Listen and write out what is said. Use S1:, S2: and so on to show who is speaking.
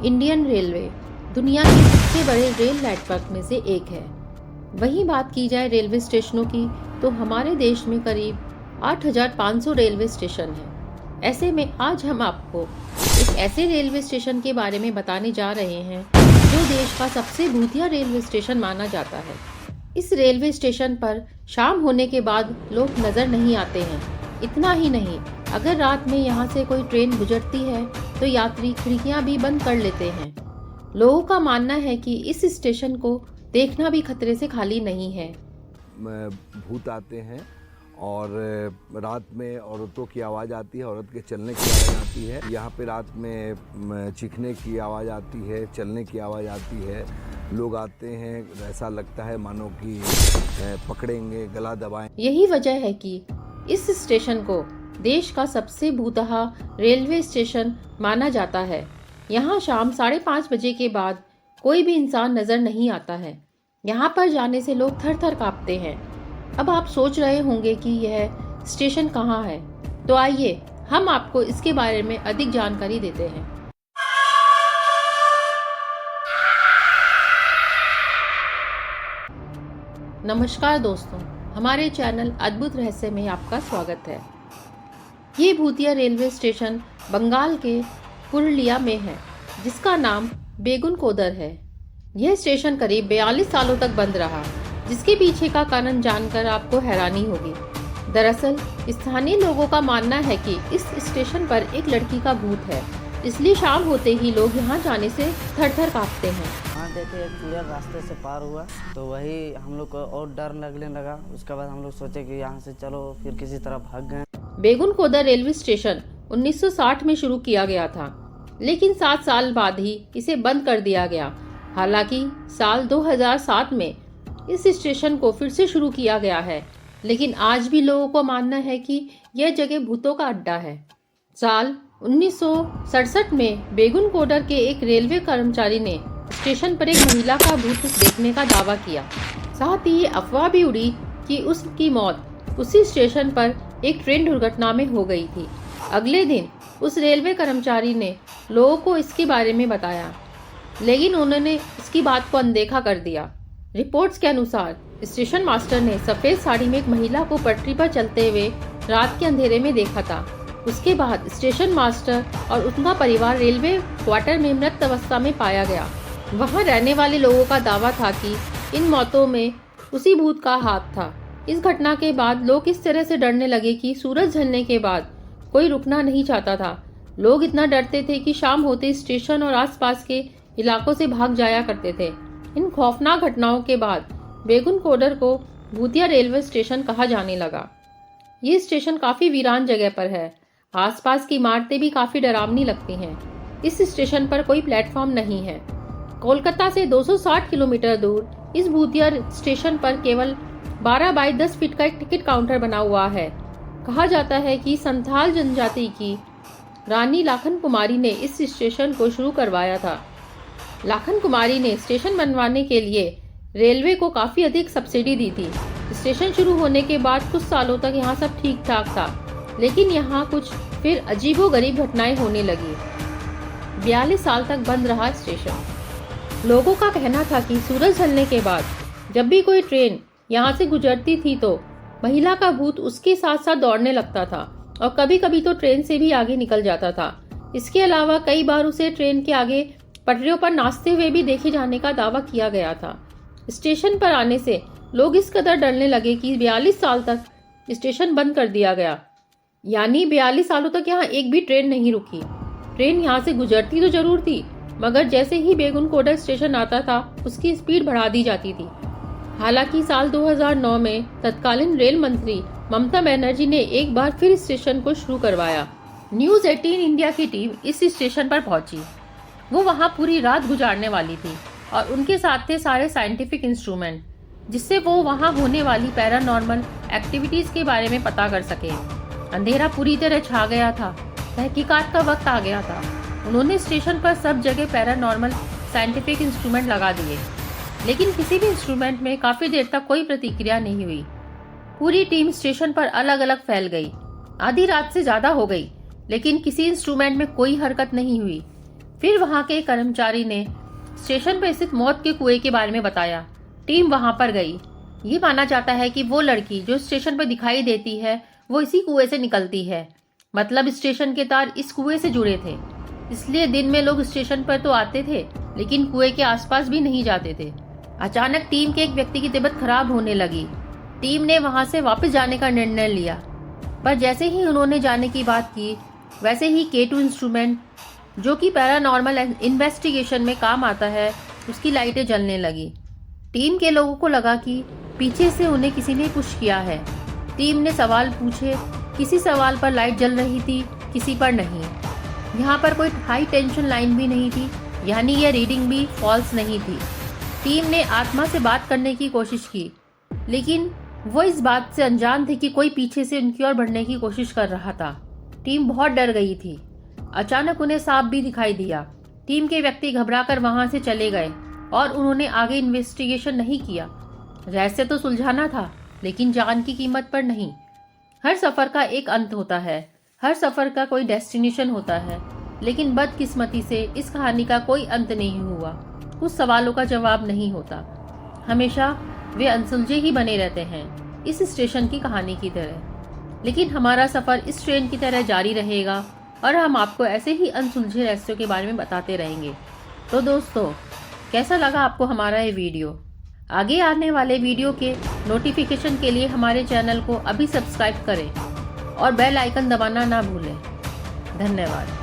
S1: Indian railway दुनिया के सबसे बड़े रेल नेटवर्क में से एक है। वहीं बात की जाए रेलवे स्टेशनों की तो हमारे देश में करीब 8,500 रेलवे स्टेशन हैं। ऐसे में आज हम आपको एक ऐसे रेलवे स्टेशन के बारे में बताने जा रहे हैं जो देश का सबसे भूतिया रेलवे स्टेशन माना जाता है। इस रेलवे स्टेशन पर शाम होने के बाद लोग नजर नहीं आते हैं। इतना ही नहीं, अगर रात में यहाँ से कोई ट्रेन गुजरती है तो यात्री खिड़कियां भी बंद कर लेते हैं। लोगों का मानना है कि इस स्टेशन को देखना भी खतरे से खाली नहीं है।
S2: भूत आते हैं और रात में औरतों की आवाज़ आती है, औरत के चलने की आवाज़ आती है। यहाँ पे रात में चीखने की आवाज़ आती है, चलने की आवाज़ आती है। लोग आते हैं, ऐसा लगता है मानो कि पकड़ेंगे, गला दबाएं।
S1: यही वजह है कि इस स्टेशन को देश का सबसे भूतहा रेलवे स्टेशन माना जाता है। यहाँ शाम 5:30 बजे के बाद कोई भी इंसान नजर नहीं आता है। यहाँ पर जाने से लोग थर थर कांपते हैं। अब आप सोच रहे होंगे कि यह स्टेशन कहाँ है, तो आइए हम आपको इसके बारे में अधिक जानकारी देते हैं। नमस्कार दोस्तों, हमारे चैनल अद्भुत रहस्य में आपका स्वागत है। ये भूतिया रेलवे स्टेशन बंगाल के पुरुलिया में है, जिसका नाम बेगुनकोदर है। यह स्टेशन करीब 42 सालों तक बंद रहा, जिसके पीछे का कारण जानकर आपको हैरानी होगी। दरअसल स्थानीय लोगों का मानना है कि इस स्टेशन पर एक लड़की का भूत है, इसलिए शाम होते ही लोग यहाँ जाने से थर थर कांपते हैं।
S3: देखे एक चुड़ैल रास्ते से पार हुआ तो वही हम लोग को और डर लगने लगा। उसके बाद हम लोग सोचे कि यहाँ से चलो, फिर किसी तरह भाग गए।
S1: बेगुनकोदर रेलवे स्टेशन 1960 में शुरू किया गया था, लेकिन 7 साल बाद ही इसे बंद कर दिया गया। हालांकि साल 2007 में इस स्टेशन को फिर से शुरू किया गया है, लेकिन आज भी लोगों को मानना है कि यह जगह भूतों का अड्डा है। साल 1967 में बेगुनकोदर के एक रेलवे कर्मचारी ने स्टेशन पर एक महिला का भूत देखने का दावा किया। साथ ही ये अफवाह भी उड़ी कि उसकी मौत उसी स्टेशन पर एक ट्रेन दुर्घटना में हो गई थी। अगले दिन उस रेलवे कर्मचारी ने लोगों को इसके बारे में बताया, लेकिन उन्होंने इसकी बात को अनदेखा कर दिया। रिपोर्ट्स के अनुसार स्टेशन मास्टर ने सफेद साड़ी में एक महिला को पटरी पर चलते हुए रात के अंधेरे में देखा था। उसके बाद स्टेशन मास्टर और उनका परिवार रेलवे क्वार्टर में मृत अवस्था में पाया गया। वहां रहने वाले लोगों का दावा था कि इन मौतों में उसी भूत का हाथ था। इस घटना के बाद लोग इस तरह से डरने लगे कि सूरज ढलने के बाद कोई रुकना नहीं चाहता था। लोग इतना डरते थे कि शाम होते स्टेशन और आसपास के इलाकों से भाग जाया करते थे। इन खौफनाक घटनाओं के बाद बेगुनकोदर को भूतिया रेलवे स्टेशन कहा जाने लगा। ये स्टेशन काफी वीरान जगह पर है। आसपास की इमारतें भी काफी डरावनी लगती हैं। इस स्टेशन पर कोई प्लेटफॉर्म नहीं है। कोलकाता से 260 किलोमीटर दूर इस भूतिया स्टेशन पर केवल 12 बाई 10 फीट का एक टिकट काउंटर बना हुआ है। कहा जाता है कि संथाल जनजाति की रानी लाखन कुमारी ने इस स्टेशन को शुरू करवाया था। लाखन कुमारी ने स्टेशन बनवाने के लिए रेलवे को काफी अधिक सब्सिडी दी थी। स्टेशन शुरू होने के बाद कुछ सालों तक यहाँ सब ठीक ठाक था, लेकिन यहाँ कुछ फिर अजीबोगरीब घटनाएं होने लगी। 42 साल तक बंद रहा स्टेशन। लोगों का कहना था कि सूरज ढलने के बाद जब भी कोई ट्रेन यहाँ से गुजरती थी तो महिला का भूत उसके साथ साथ दौड़ने लगता था और कभी कभी तो ट्रेन से भी आगे निकल जाता था। इसके अलावा कई बार उसे ट्रेन के आगे पटरियों पर नाचते हुए भी देखे जाने का दावा किया गया था। स्टेशन पर आने से लोग इस कदर डरने लगे कि 42 साल तक स्टेशन बंद कर दिया गया। यानी 42 सालों तक यहाँ एक भी ट्रेन नहीं रुकी। ट्रेन यहाँ से गुजरती तो जरूर थी, मगर जैसे ही बेगुनकोदर स्टेशन आता था उसकी स्पीड बढ़ा दी जाती थी। हालांकि साल 2009 में तत्कालीन रेल मंत्री ममता बनर्जी ने एक बार फिर स्टेशन को शुरू करवाया। न्यूज़ 18 इंडिया की टीम इस स्टेशन पर पहुंची। वो वहां पूरी रात गुजारने वाली थी और उनके साथ थे सारे साइंटिफिक इंस्ट्रूमेंट, जिससे वो वहां होने वाली पैरानॉर्मल एक्टिविटीज के बारे में पता कर सके। अंधेरा पूरी तरह छा गया था, तहकीकात का वक्त आ गया था। उन्होंने स्टेशन पर सब जगह पैरानॉर्मल साइंटिफिक इंस्ट्रूमेंट लगा दिए, लेकिन किसी भी इंस्ट्रूमेंट में काफी देर तक कोई प्रतिक्रिया नहीं हुई। पूरी टीम स्टेशन पर अलग अलग फैल गई। आधी रात से ज्यादा हो गई, लेकिन किसी इंस्ट्रूमेंट में कोई हरकत नहीं हुई। फिर वहां के कर्मचारी ने स्टेशन पर स्थित मौत के कुएं के बारे में बताया। टीम वहां पर गई। ये माना जाता है कि वो लड़की जो स्टेशन पर दिखाई देती है वो इसी कुएं से निकलती है। मतलब स्टेशन के तार इस कुएं से जुड़े थे, इसलिए दिन में लोग स्टेशन पर तो आते थे लेकिन कुएं के आसपास भी नहीं जाते थे। अचानक टीम के एक व्यक्ति की तबीयत खराब होने लगी। टीम ने वहां से वापस जाने का निर्णय लिया, पर जैसे ही उन्होंने जाने की बात की वैसे ही K2 इंस्ट्रूमेंट, जो कि पैरानॉर्मल इन्वेस्टिगेशन में काम आता है, उसकी लाइटें जलने लगी। टीम के लोगों को लगा कि पीछे से उन्हें किसी ने पुश किया है। टीम ने सवाल पूछे, किसी सवाल पर लाइट जल रही थी, किसी पर नहीं। यहाँ पर कोई हाई टेंशन लाइन भी नहीं थी, यानी यह रीडिंग भी फॉल्स नहीं थी। टीम ने आत्मा से बात करने की कोशिश की, लेकिन वो इस बात से अनजान थे कि कोई पीछे से उनकी ओर बढ़ने की कोशिश कर रहा था। टीम बहुत डर गई थी। अचानक उन्हें सांप भी दिखाई दिया। टीम के व्यक्ति घबराकर वहां से चले गए और उन्होंने आगे इन्वेस्टिगेशन नहीं किया। रहस्य तो सुलझाना था, लेकिन जान की कीमत पर नहीं। हर सफर का एक अंत होता है, हर सफर का कोई डेस्टिनेशन होता है, लेकिन बदकिस्मती से इस कहानी का कोई अंत नहीं हुआ। कुछ सवालों का जवाब नहीं होता, हमेशा वे अनसुलझे ही बने रहते हैं, इस स्टेशन की कहानी की तरह। लेकिन हमारा सफर इस ट्रेन की तरह जारी रहेगा और हम आपको ऐसे ही अनसुलझे रहस्यों के बारे में बताते रहेंगे। तो दोस्तों, कैसा लगा आपको हमारा ये वीडियो? आगे आने वाले वीडियो के नोटिफिकेशन के लिए हमारे चैनल को अभी सब्सक्राइब करें और बेल आइकन दबाना ना भूलें। धन्यवाद।